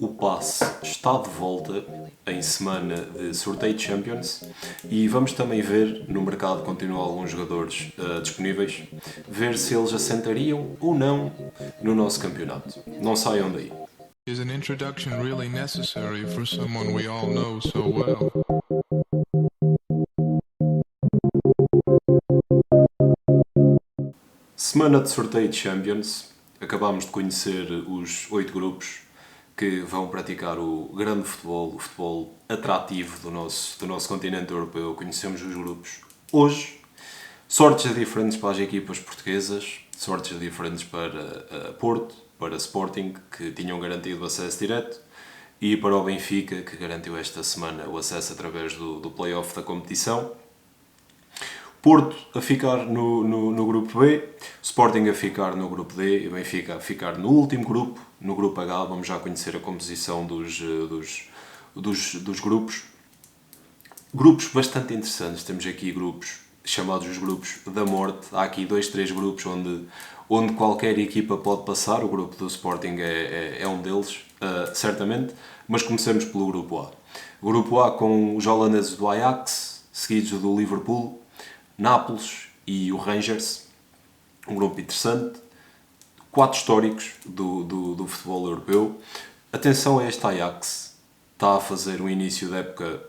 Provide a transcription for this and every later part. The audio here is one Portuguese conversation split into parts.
O passe está de volta em semana de sorteio de Champions e vamos também ver, no mercado continuam alguns jogadores disponíveis, ver se eles assentariam ou não no nosso campeonato. Não saiam daí. Is an introduction really necessary for someone we all know so well? Semana de sorteio de Champions, acabámos de conhecer os 8 grupos que vão praticar o grande futebol, o futebol atrativo do nosso continente europeu. Conhecemos os grupos hoje. Sortes diferentes para as equipas portuguesas, sortes diferentes para Porto, para Sporting, que tinham garantido o acesso direto, e para o Benfica, que garantiu esta semana o acesso através do play-off da competição. Porto a ficar no grupo B, Sporting a ficar no grupo D e Benfica a ficar no último grupo, no grupo H. Vamos já conhecer a composição dos grupos. Grupos bastante interessantes. Temos aqui grupos chamados os grupos da morte. Há aqui 3 grupos onde qualquer equipa pode passar. O grupo do Sporting é um deles, certamente. Mas comecemos pelo grupo A. O grupo A com os holandeses do Ajax, seguidos do Liverpool, Nápoles e o Rangers. Um grupo interessante. 4 históricos do futebol europeu. Atenção a este Ajax. Está a fazer um início de época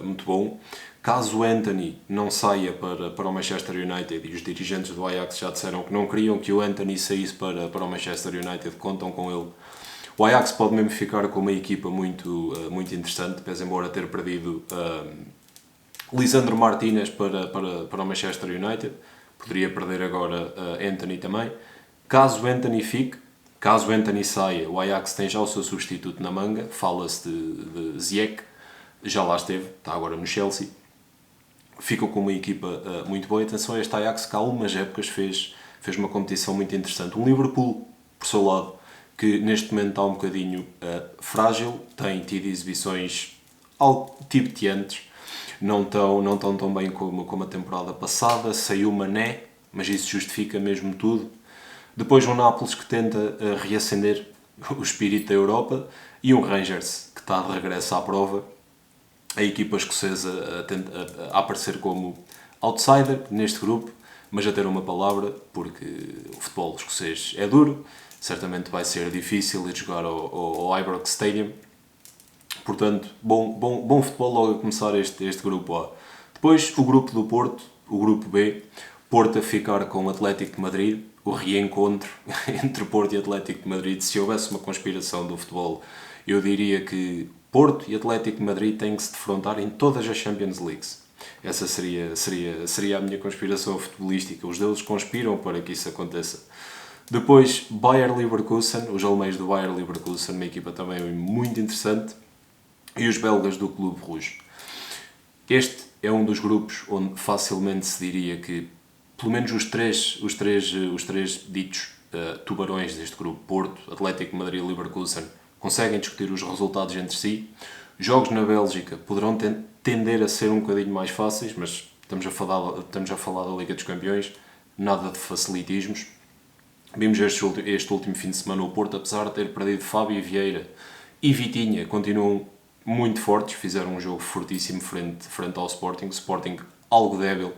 muito bom. Caso o Antony não saia para o Manchester United, e os dirigentes do Ajax já disseram que não queriam que o Antony saísse para o Manchester United, contam com ele. O Ajax pode mesmo ficar com uma equipa muito interessante, pese embora ter perdido Lisandro Martínez para o Manchester United. Poderia perder agora Antony também. Caso o Antony fique, caso o Antony saia, o Ajax tem já o seu substituto na manga. Fala-se de Ziyech, já lá esteve, está agora no Chelsea. Ficam com uma equipa muito boa. Atenção a este Ajax que há algumas épocas fez uma competição muito interessante. Um Liverpool, por seu lado, que neste momento está um bocadinho frágil, tem tido exibições algo tipeantes, não estão tão bem como a temporada passada. Saiu Mané, mas isso justifica mesmo tudo. Depois um Nápoles que tenta reacender o espírito da Europa e um Rangers que está de regresso à prova. A equipa escocesa a aparecer como outsider neste grupo, mas a ter uma palavra, porque o futebol escocês é duro, certamente vai ser difícil ir jogar ao Ibrox Stadium. Portanto, bom futebol logo a começar este grupo A. Depois o grupo do Porto, o grupo B, Porto a ficar com o Atlético de Madrid, o reencontro entre Porto e Atlético de Madrid. Se houvesse uma conspiração do futebol, eu diria que Porto e Atlético de Madrid têm que se defrontar em todas as Champions Leagues. Essa seria a minha conspiração futebolística. Os deuses conspiram para que isso aconteça. Depois, Bayer Leverkusen, os alemães do Bayer Leverkusen, uma equipa também muito interessante, e os belgas do Clube Rouge. Este é um dos grupos onde facilmente se diria que pelo menos os três ditos tubarões deste grupo, Porto, Atlético de Madrid e Leverkusen, conseguem discutir os resultados entre si. Jogos na Bélgica poderão tender a ser um bocadinho mais fáceis, mas estamos a falar da Liga dos Campeões, nada de facilitismos. Vimos este último fim de semana o Porto, apesar de ter perdido Fábio Vieira e Vitinha, continuam muito fortes, fizeram um jogo fortíssimo frente ao Sporting. Sporting algo débil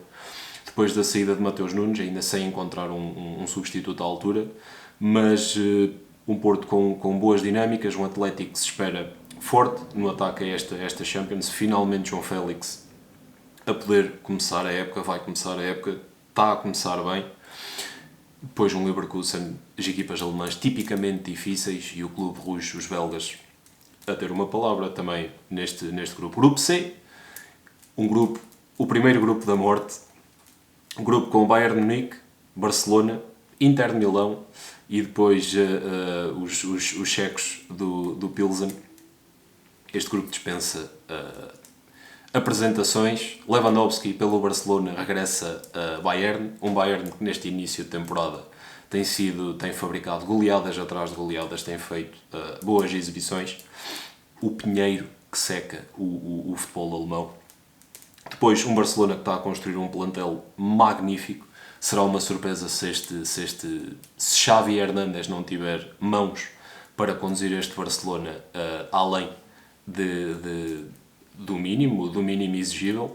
depois da saída de Mateus Nunes, ainda sem encontrar um substituto à altura, mas um Porto com boas dinâmicas, um Atlético que se espera forte no ataque a esta Champions. Finalmente João Félix a poder começar a época, vai começar a época, está a começar bem. Depois um Leverkusen, as equipas alemãs tipicamente difíceis, e o Clube Rouge, os belgas, a ter uma palavra também neste grupo. Grupo C, o primeiro grupo da morte, um grupo com Bayern de Munique, Barcelona, Inter de Milão e depois os checos do Pilsen. Este grupo dispensa apresentações. Lewandowski pelo Barcelona regressa a Bayern, um Bayern que neste início de temporada tem fabricado goleadas atrás de goleadas, tem feito boas exibições. O Pinheiro que seca o futebol alemão. Depois um Barcelona que está a construir um plantel magnífico. Será uma surpresa se Xavi Hernández não tiver mãos para conduzir este Barcelona além do mínimo exigível,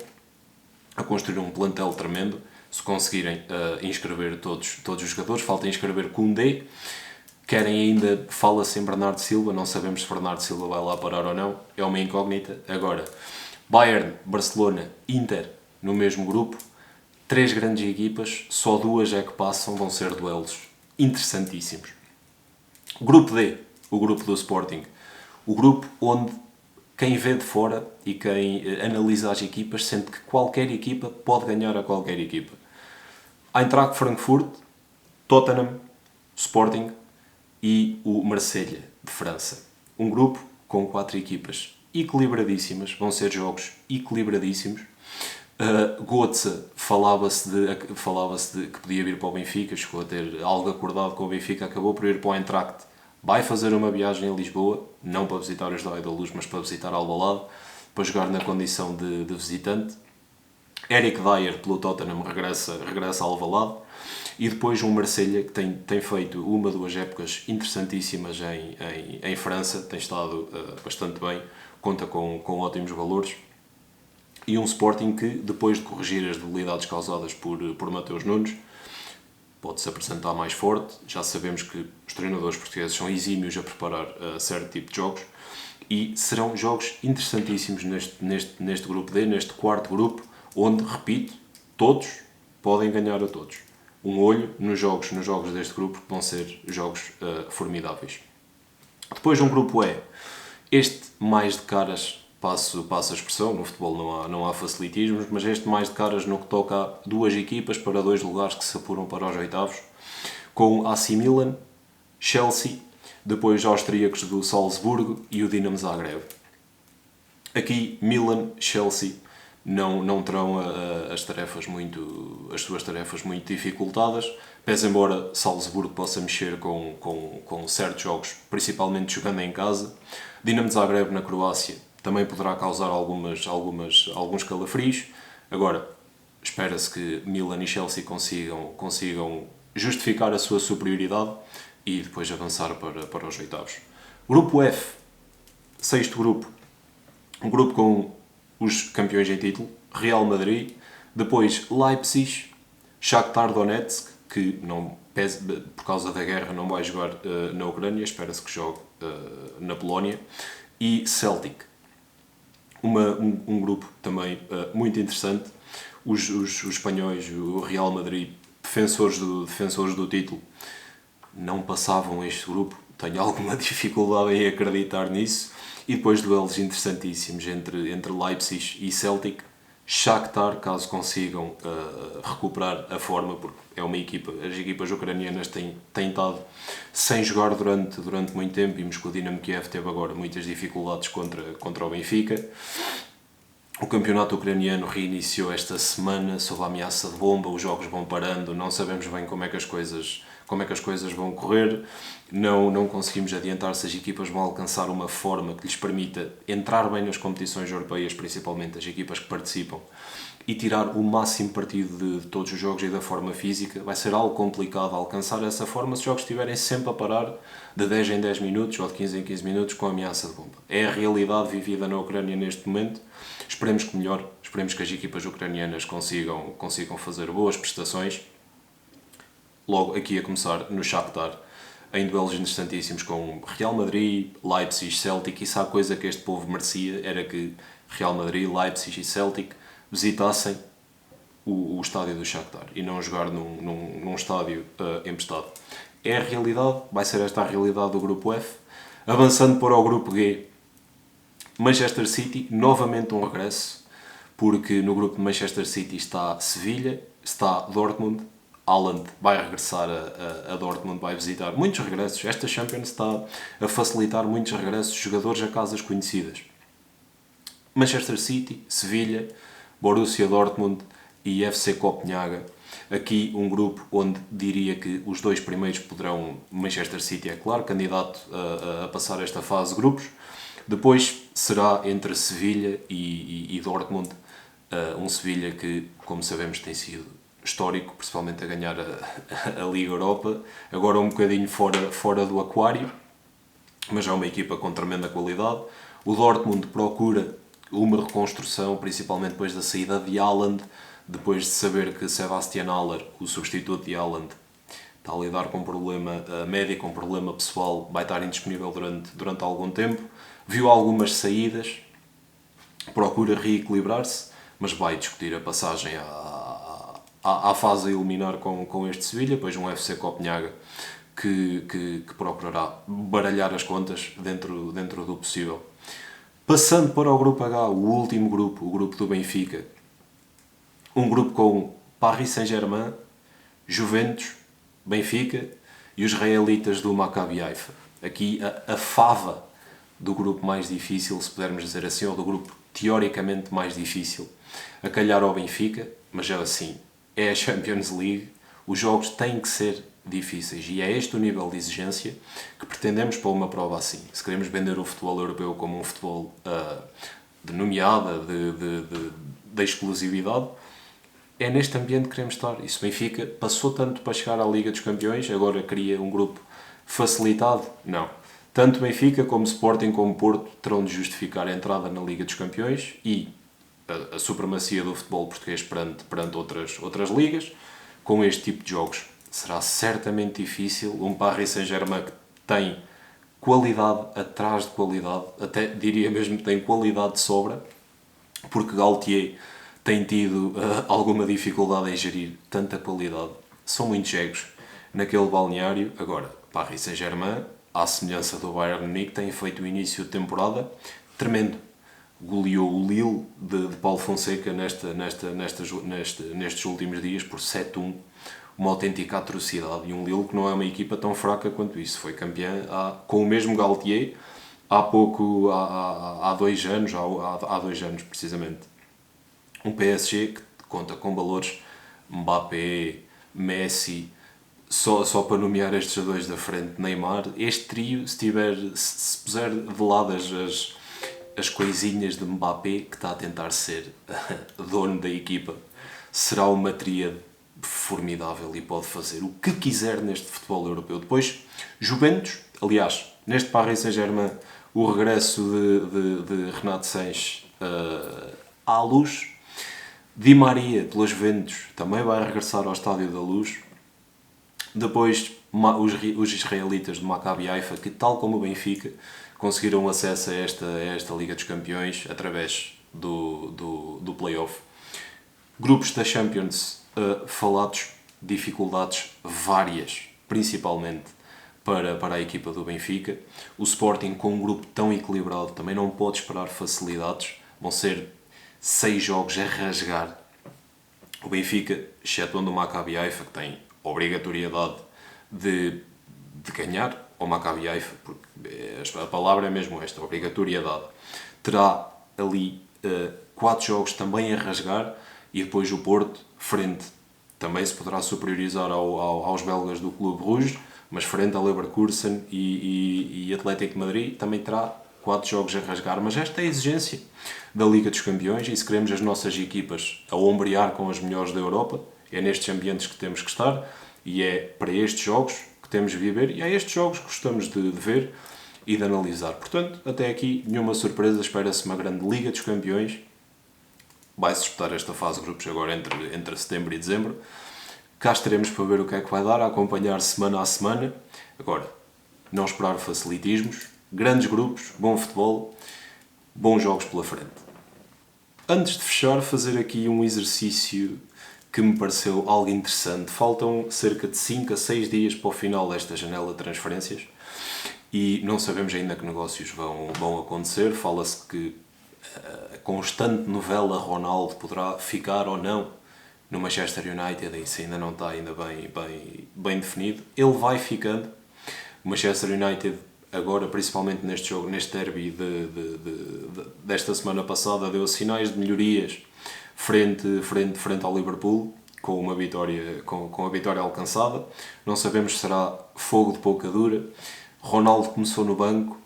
a construir um plantel tremendo. Se conseguirem inscrever todos os jogadores, falta inscrever Koundé. Querem ainda, fala-se em Bernardo Silva, não sabemos se Bernardo Silva vai lá parar ou não, é uma incógnita. Agora, Bayern, Barcelona, Inter no mesmo grupo, 3 grandes equipas, só 2 é que passam, vão ser duelos interessantíssimos. Grupo D, o grupo do Sporting, o grupo onde quem vê de fora e quem analisa as equipas sente que qualquer equipa pode ganhar a qualquer equipa. Eintracht Frankfurt, Tottenham, Sporting e o Marselha, de França. Um grupo com 4 equipas equilibradíssimas, vão ser jogos equilibradíssimos. Götze falava-se de que podia vir para o Benfica, chegou a ter algo acordado com o Benfica, acabou por ir para o Eintracht. Vai fazer uma viagem a Lisboa, não para visitar o Estádio da Luz, mas para visitar Alvalade, para jogar na condição de visitante. Eric Dier, pelo Tottenham, regressa a Alvalade. E depois um Marselha que tem feito 1-2 épocas interessantíssimas em França, tem estado bastante bem, conta com ótimos valores. E um Sporting que, depois de corrigir as debilidades causadas por Mateus Nunes, pode-se apresentar mais forte. Já sabemos que os treinadores portugueses são exímios a preparar certo tipo de jogos. E serão jogos interessantíssimos neste grupo D, neste quarto grupo, onde, repito, todos podem ganhar a todos. Um olho nos jogos deste grupo, que vão ser jogos formidáveis. Depois um grupo E. Este mais de caras, passo a expressão, no futebol não há facilitismos, mas este mais de caras no que toca a 2 equipas para 2 lugares que se apuram para os oitavos, com AC Milan, Chelsea, depois austríacos do Salzburgo e o Dinamo Zagreb. Aqui Milan, Chelsea não terão as suas tarefas muito dificultadas, pese embora Salzburgo possa mexer com certos jogos, principalmente jogando em casa. Dinamo Zagreb na Croácia também poderá causar alguns calafrios. Agora, espera-se que Milan e Chelsea consigam justificar a sua superioridade e depois avançar para os oitavos. Grupo F, 6º grupo, um grupo com os campeões em título, Real Madrid, depois Leipzig, Shakhtar Donetsk, que por causa da guerra não vai jogar na Ucrânia, espera-se que jogue na Polónia, e Celtic. Um grupo também muito interessante. Os espanhóis, o Real Madrid, defensores do título, não passavam este grupo. Tenho alguma dificuldade em acreditar nisso. E depois duelos interessantíssimos entre Leipzig e Celtic. Shakhtar, caso consigam recuperar a forma, porque é uma equipa, as equipas ucranianas têm estado sem jogar durante muito tempo. Vimos que o Dinamo Kiev teve agora muitas dificuldades contra o Benfica. O campeonato ucraniano reiniciou esta semana sob a ameaça de bomba, os jogos vão parando, não sabemos bem como é que as coisas vão correr, não conseguimos adiantar se as equipas vão alcançar uma forma que lhes permita entrar bem nas competições europeias, principalmente as equipas que participam, e tirar o máximo partido de todos os jogos e da forma física. Vai ser algo complicado alcançar essa forma se os jogos estiverem sempre a parar de 10 em 10 minutos ou de 15 em 15 minutos com a ameaça de bomba. É a realidade vivida na Ucrânia neste momento. Esperemos que melhore, esperemos que as equipas ucranianas consigam fazer boas prestações. Logo aqui a começar no Shakhtar, em duelos interessantíssimos com Real Madrid, Leipzig, Celtic, e sabe a coisa que este povo merecia, era que Real Madrid, Leipzig e Celtic visitassem o estádio do Shakhtar e não jogar num estádio empestado. É a realidade, vai ser esta a realidade do grupo F. Avançando para o grupo G, Manchester City, novamente um regresso, porque no grupo de Manchester City está Sevilha, está Dortmund. Haaland vai regressar a Dortmund, vai visitar muitos regressos. Esta Champions está a facilitar muitos regressos de jogadores a casas conhecidas. Manchester City, Sevilha, Borussia Dortmund e FC Copenhaga. Aqui um grupo onde diria que os 2 primeiros poderão, Manchester City é claro, candidato a passar esta fase de grupos. Depois será entre Sevilha e Dortmund, um Sevilha que, como sabemos, tem sido histórico, principalmente a ganhar a Liga Europa, agora um bocadinho fora do aquário. mas é uma equipa com tremenda qualidade. O Dortmund procura uma reconstrução, principalmente depois da saída de Haaland, depois de saber que Sebastian Haller, o substituto de Haaland, está a lidar com um problema médico, um problema pessoal, vai estar indisponível durante algum tempo. Viu algumas saídas, procura reequilibrar-se, mas vai discutir a passagem à fase a eliminar com este Sevilha, depois um FC Copenhaga que procurará baralhar as contas dentro do possível. Passando para o grupo H, o último grupo, o grupo do Benfica, um grupo com Paris Saint-Germain, Juventus, Benfica e os israelitas do Maccabi Haifa. Aqui a fava do grupo mais difícil, se pudermos dizer assim, ou do grupo teoricamente mais difícil, a calhar ao Benfica, mas é assim, é a Champions League, os jogos têm que ser difíceis e é este o nível de exigência que pretendemos para uma prova assim. Se queremos vender o futebol europeu como um futebol de nomeada, de exclusividade, é neste ambiente que queremos estar. E se o Benfica passou tanto para chegar à Liga dos Campeões, agora cria um grupo facilitado? Não. Tanto Benfica como Sporting como Porto terão de justificar a entrada na Liga dos Campeões e a supremacia do futebol português perante outras ligas com este tipo de jogos. Será certamente difícil. Um Paris Saint-Germain que tem qualidade atrás de qualidade, até diria mesmo que tem qualidade de sobra, porque Galtier tem tido alguma dificuldade em gerir tanta qualidade. São muitos egos naquele balneário. Agora, Paris Saint-Germain, à semelhança do Bayern Munique, tem feito o início de temporada tremendo. Goleou o Lille de Paulo Fonseca nestes últimos dias por 7-1. Uma autêntica atrocidade. E um Lille que não é uma equipa tão fraca quanto isso. Foi campeã com o mesmo Galtier há 2 anos, há 2 anos precisamente. Um PSG que conta com valores Mbappé, Messi, só para nomear estes dois da frente, Neymar. Este trio, se puser de lado as coisinhas de Mbappé, que está a tentar ser dono da equipa, será uma tríade formidável e pode fazer o que quiser neste futebol europeu. Depois, Juventus, aliás, neste Paris Saint-Germain, o regresso de Renato Sanches à Luz. Di Maria, pelos Juventus, também vai regressar ao Estádio da Luz. Depois, os israelitas do Maccabi Haifa, que tal como o Benfica, conseguiram acesso a esta Liga dos Campeões através do play-off. Grupos da Champions falados, dificuldades várias, principalmente para a equipa do Benfica. O Sporting, com um grupo tão equilibrado, também não pode esperar facilidades. Vão ser 6 jogos a rasgar. O Benfica, excetuando o Maccabi Haifa, que tem obrigatoriedade de ganhar ao Maccabi Haifa, porque a palavra é mesmo esta, obrigatoriedade, terá ali 4 jogos também a rasgar e depois o Porto, frente, também se poderá superiorizar aos belgas do Clube Rouge, mas frente a Leverkusen e Atlético de Madrid também terá 4 jogos a rasgar, mas esta é a exigência da Liga dos Campeões e se queremos as nossas equipas a ombrear com as melhores da Europa, é nestes ambientes que temos que estar e é para estes jogos que temos de viver e é estes jogos que gostamos de ver e de analisar. Portanto, até aqui nenhuma surpresa, espera-se uma grande Liga dos Campeões. Vai-se disputar esta fase de grupos agora entre setembro e dezembro. Cá estaremos para ver o que é que vai dar, a acompanhar semana a semana. Agora, não esperar facilitismos, grandes grupos, bom futebol, bons jogos pela frente. Antes de fechar, fazer aqui um exercício que me pareceu algo interessante. Faltam cerca de 5 a 6 dias para o final desta janela de transferências e não sabemos ainda que negócios vão acontecer. Fala-se que a constante novela Ronaldo poderá ficar ou não no Manchester United, isso ainda não está ainda bem definido. Ele vai ficando. O Manchester United agora, principalmente neste jogo, neste derby desta semana passada, deu sinais de melhorias frente ao Liverpool, com a vitória alcançada. Não sabemos se será fogo de pouca dura. Ronaldo começou no banco.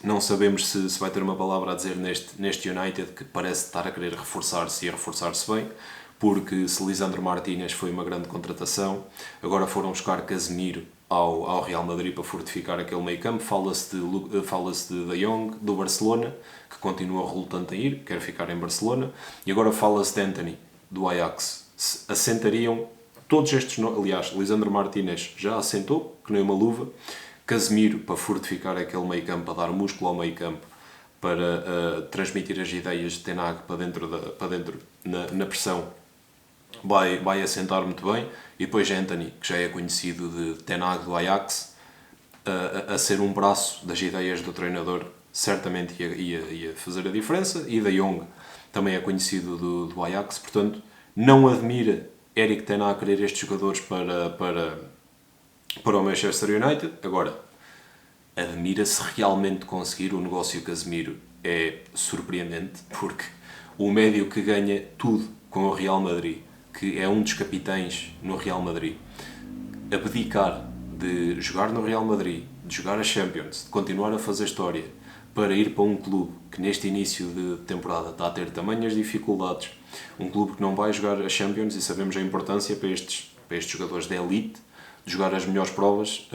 Não sabemos se vai ter uma palavra a dizer neste United, que parece estar a querer reforçar-se e a reforçar-se bem, porque se Lisandro Martínez foi uma grande contratação, agora foram buscar Casemiro ao Real Madrid para fortificar aquele meio campo. Fala-se de De Jong, do Barcelona, que continua relutante em ir, quer ficar em Barcelona, e agora fala-se de Antony, do Ajax. Assentariam todos estes, aliás, Lisandro Martínez já assentou, que nem uma luva, Casemiro para fortificar aquele meio campo, para dar músculo ao meio campo, para transmitir as ideias de Ten Hag para dentro na pressão, vai assentar muito bem. E depois Antony, que já é conhecido de Ten Hag do Ajax, a ser um braço das ideias do treinador, certamente ia fazer a diferença. E De Jong também é conhecido do Ajax, portanto não admira Erik Ten Hag querer estes jogadores para o Manchester United. Agora, admira-se realmente conseguir. O negócio Casemiro é surpreendente, porque o médio que ganha tudo com o Real Madrid, que é um dos capitães no Real Madrid, abdicar de jogar no Real Madrid, de jogar a Champions, de continuar a fazer história, para ir para um clube que neste início de temporada está a ter tamanhas dificuldades, um clube que não vai jogar a Champions, e sabemos a importância para estes jogadores de elite, de jogar as melhores provas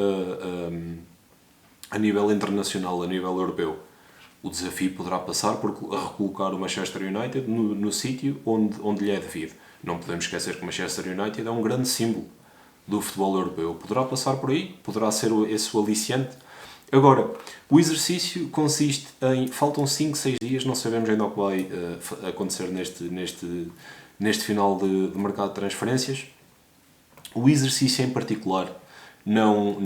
a nível internacional, a nível europeu. O desafio poderá passar por recolocar o Manchester United no sítio onde lhe é devido. Não podemos esquecer que o Manchester United é um grande símbolo do futebol europeu. Poderá passar por aí, poderá ser esse o aliciante. Agora, o exercício consiste em... Faltam 5, 6 dias, não sabemos ainda o que vai acontecer neste final de mercado de transferências. O exercício em particular não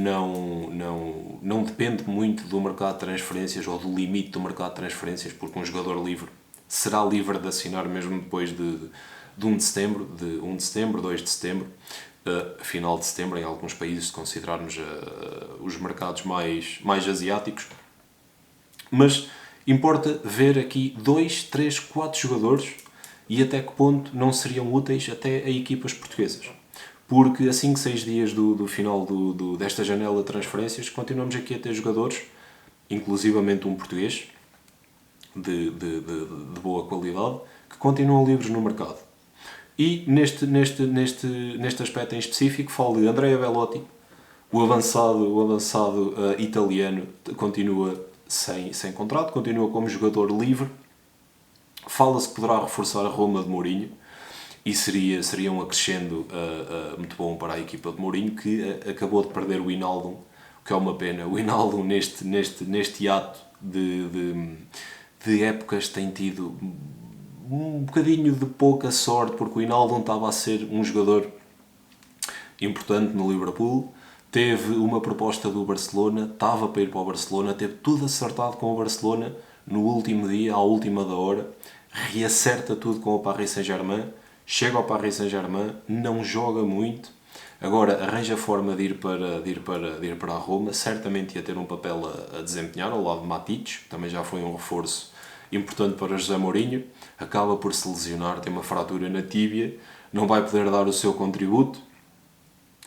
depende muito do mercado de transferências ou do limite do mercado de transferências, porque um jogador livre será livre de assinar mesmo depois de 1 de setembro, 2 de setembro, final de setembro, em alguns países, se considerarmos os mercados mais asiáticos. Mas importa ver aqui 2, 3, 4 jogadores e até que ponto não seriam úteis até a equipas portuguesas. Porque a 5, 6 dias do final desta janela de transferências, continuamos aqui a ter jogadores, inclusivamente um português, de boa qualidade, que continuam livres no mercado. E neste aspecto em específico, falo de Andrea Belotti, o avançado italiano, continua sem contrato, continua como jogador livre. Fala-se que poderá reforçar a Roma de Mourinho, e seria um acrescendo muito bom para a equipa de Mourinho, que acabou de perder o Wijnaldum, o que é uma pena. O Wijnaldum neste ato de épocas tem tido um bocadinho de pouca sorte, porque o Wijnaldum estava a ser um jogador importante no Liverpool, teve uma proposta do Barcelona, estava para ir para o Barcelona, teve tudo acertado com o Barcelona, no último dia, à última da hora, reacerta tudo com o Paris Saint-Germain, chega ao Paris Saint-Germain, não joga muito, agora arranja a forma de ir para a Roma, certamente ia ter um papel a desempenhar ao lado de Matic, que também já foi um reforço importante para José Mourinho, acaba por se lesionar, tem uma fratura na tíbia, não vai poder dar o seu contributo.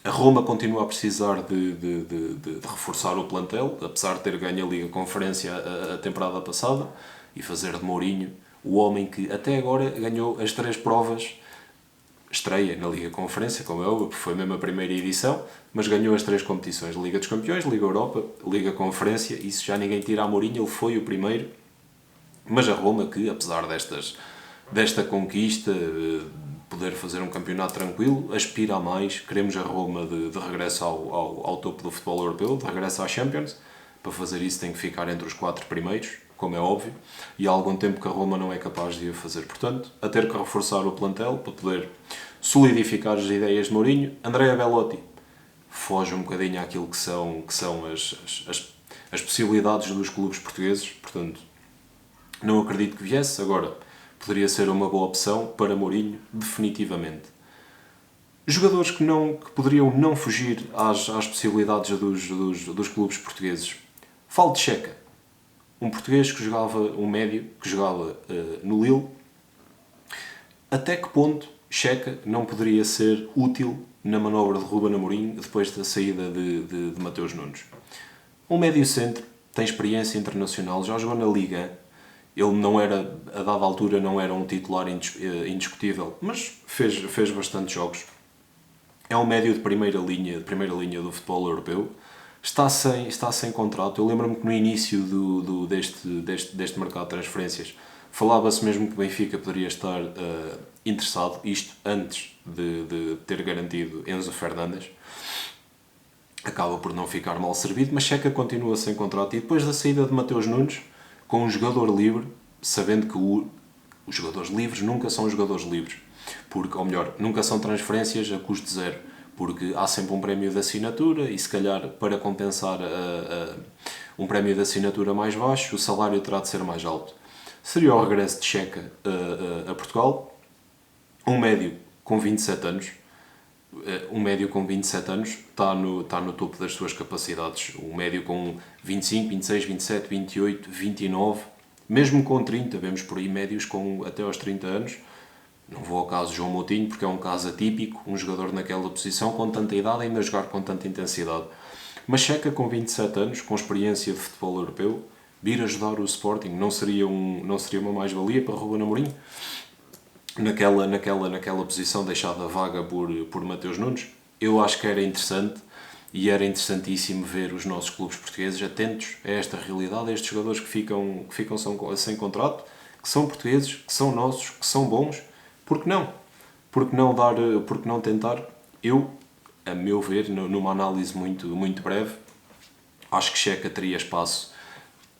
A Roma continua a precisar de reforçar o plantel, apesar de ter ganho a Liga Conferência a temporada passada, e fazer de Mourinho o homem que até agora ganhou as 3 provas, estreia na Liga Conferência, como é óbvio, foi mesmo a primeira edição, mas ganhou as 3 competições, Liga dos Campeões, Liga Europa, Liga Conferência, isso já ninguém tira a Mourinho, ele foi o primeiro. Mas a Roma, que apesar desta conquista, poder fazer um campeonato tranquilo, aspira a mais. Queremos a Roma de regresso ao topo do futebol europeu, de regresso à Champions. Para fazer isso tem que ficar entre os 4 primeiros, como é óbvio, e há algum tempo que a Roma não é capaz de o fazer. Portanto, a ter que reforçar o plantel para poder solidificar as ideias de Mourinho. Andrea Belotti foge um bocadinho àquilo que são as possibilidades dos clubes portugueses, portanto, não acredito que viesse. Agora, poderia ser uma boa opção para Mourinho, definitivamente. Jogadores que poderiam não fugir às possibilidades dos clubes portugueses. Falo de Checa, um português um médio que jogava no Lille. Até que ponto Checa não poderia ser útil na manobra de Ruben Amorim depois da saída de Mateus Nunes? Um médio centro, tem experiência internacional, já jogou na Liga. Ele não era, a dada altura, não era um titular indiscutível, mas fez bastante jogos. é um médio de primeira linha do futebol europeu. Está sem contrato. Eu lembro-me que no início deste mercado de transferências falava-se mesmo que o Benfica poderia estar interessado, isto antes de ter garantido Enzo Fernandes. Acaba por não ficar mal servido, mas Checa continua sem contrato. E depois da saída de Mateus Nunes, com um jogador livre, sabendo que os jogadores livres nunca são jogadores livres, porque, ou melhor, nunca são transferências a custo zero, porque há sempre um prémio de assinatura e se calhar para compensar um prémio de assinatura mais baixo, o salário terá de ser mais alto. Seria o regresso de Checa a Portugal, um médio com 27 anos, está no topo das suas capacidades. Um médio com 25, 26, 27, 28, 29, mesmo com 30, vemos por aí médios com até aos 30 anos. Não vou ao caso de João Moutinho, porque é um caso atípico, um jogador naquela posição com tanta idade ainda jogar com tanta intensidade. Mas Checa com 27 anos, com experiência de futebol europeu, vir ajudar o Sporting não seria uma mais-valia para Ruben Amorim? Naquela posição deixada vaga por Mateus Nunes? Eu acho que era interessante e era interessantíssimo ver os nossos clubes portugueses atentos a esta realidade, a estes jogadores que ficam sem contrato, que são portugueses, que são nossos, que são bons. Por que não? Por que não tentar? Eu, a meu ver, numa análise muito breve, acho que Checa teria espaço.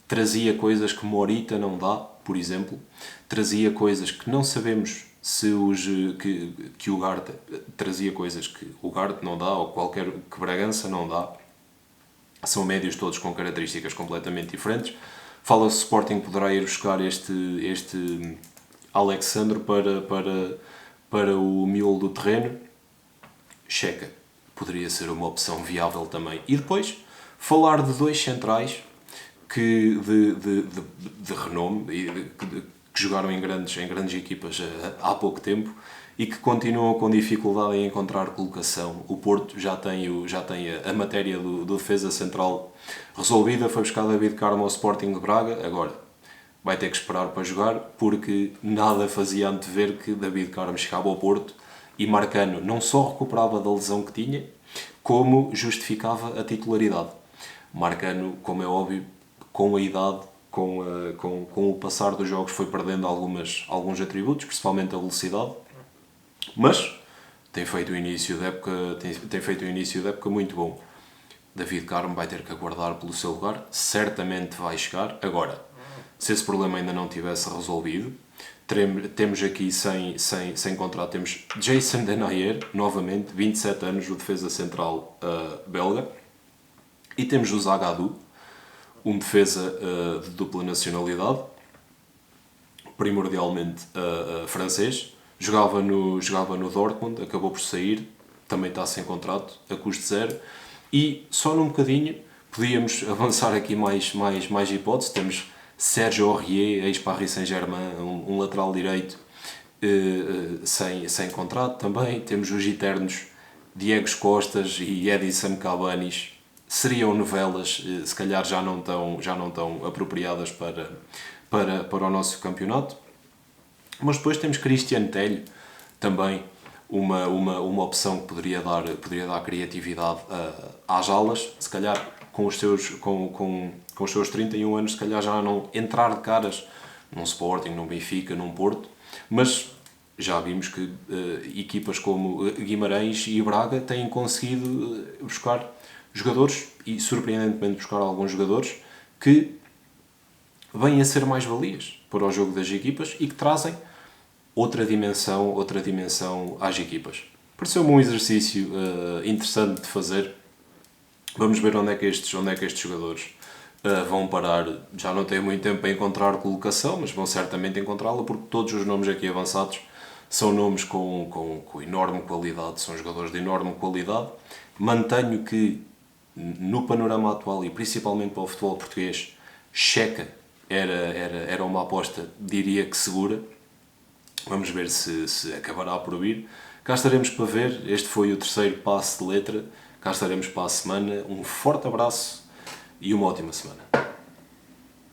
Trazia coisas que Morita não dá, por exemplo. Trazia coisas que não sabemos se que o Ugarte trazia coisas que o Ugarte não dá ou que Bragança não dá. São médios todos com características completamente diferentes. Fala-se que o Sporting poderá ir buscar este Alexandre para o miolo do terreno. Checa poderia ser uma opção viável também. E depois falar de dois centrais que de renome e que jogaram em grandes equipas há pouco tempo e que continuam com dificuldade em encontrar colocação. O Porto já tem a matéria do defesa central resolvida, foi buscar David Carmo ao Sporting de Braga, agora vai ter que esperar para jogar, porque nada fazia antever que David Carmo chegava ao Porto e Marcano não só recuperava da lesão que tinha, como justificava a titularidade. Marcano, como é óbvio, com a idade, com o passar dos jogos foi perdendo alguns atributos, principalmente a velocidade, mas tem feito um início de época muito bom. David Carmo vai ter que aguardar pelo seu lugar, certamente vai chegar. Agora, se esse problema ainda não tivesse resolvido, temos aqui sem contrato, temos Jason Denayer, novamente, 27 anos, o defesa central belga, e temos o Zagadou, um defesa de dupla nacionalidade, primordialmente francês, jogava no Dortmund, acabou por sair, também está sem contrato, a custo zero, e só num bocadinho podíamos avançar aqui mais hipóteses. Temos Serge Aurier, ex-Paris Saint-Germain, um lateral direito sem contrato também. Temos os eternos Diego Costas e Edison Cavani. Seriam novelas, se calhar já não tão apropriadas para o nosso campeonato. Mas depois temos Cristian Tello, também uma opção que poderia dar criatividade às alas, se calhar com os seus 31 anos, se calhar já não entrar de caras num Sporting, num Benfica, num Porto, mas já vimos que equipas como Guimarães e Braga têm conseguido buscar jogadores, e surpreendentemente buscar alguns jogadores que vêm a ser mais-valias para o jogo das equipas e que trazem outra dimensão às equipas. Pareceu-me um exercício interessante de fazer. Vamos ver onde é que estes jogadores vão parar. Já não têm muito tempo para encontrar colocação, mas vão certamente encontrá-la, porque todos os nomes aqui avançados são nomes com enorme qualidade, são jogadores de enorme qualidade. Mantenho que no panorama atual e principalmente para o futebol português, Checa era uma aposta, diria que segura. Vamos ver se acabará por vir. Cá estaremos para ver. Este foi o terceiro passe de letra. Cá estaremos para a semana. Um forte abraço e uma ótima semana.